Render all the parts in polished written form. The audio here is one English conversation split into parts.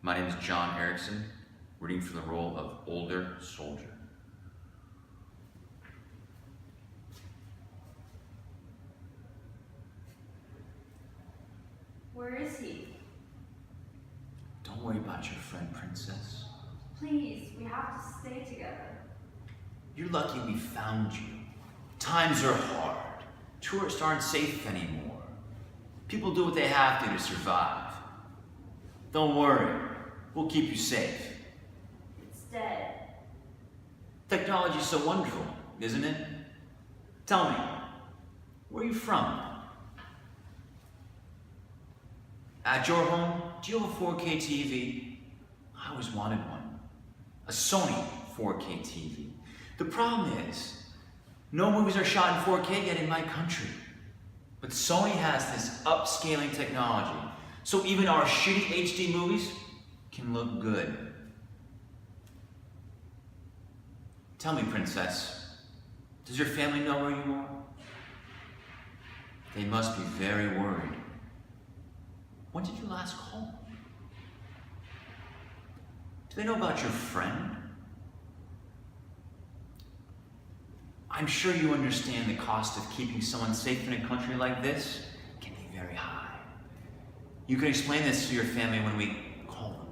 My name is John Erickson, reading for the role of Older Soldier. Where is he? Don't worry about your friend, Princess. Please, we have to stay together. You're lucky we found you. Times are hard. Tourists aren't safe anymore. People do what they have to survive. Don't worry, we'll keep you safe. It's dead. Technology's so wonderful, isn't it? Tell me, where are you from? At your home, do you have a 4K TV? I always wanted one. A Sony 4K TV. The problem is, no movies are shot in 4K yet in my country. But Sony has this upscaling technology, so even our shitty HD movies can look good. Tell me, Princess, does your family know where you are? They must be very worried. When did you last call? Do they know about your friend? I'm sure you understand the cost of keeping someone safe in a country like this can be very high. You can explain this to your family when we call them.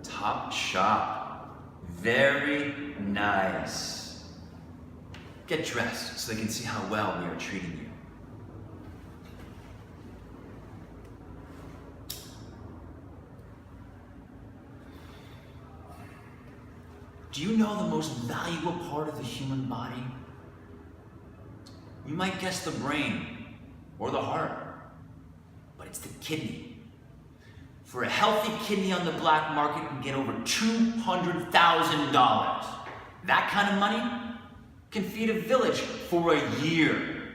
Top shop. Very nice. Get dressed so they can see how well we are treating you. Do you know the most valuable part of the human body? You might guess the brain or the heart, but it's the kidney. For a healthy kidney on the black market, you can get over $200,000. That kind of money can feed a village for a year.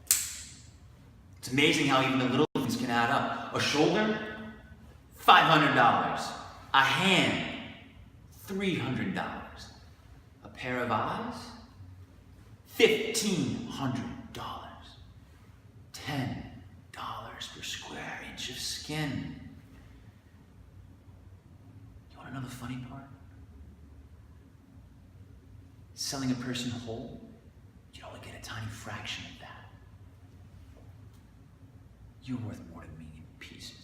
It's amazing how even the little things can add up. A shoulder, $500. A hand, $300. A pair of eyes, $1,500. $10 per square inch of skin. You want to know the funny part? Selling a person whole, you only get a tiny fraction of that. You're worth more to me in pieces.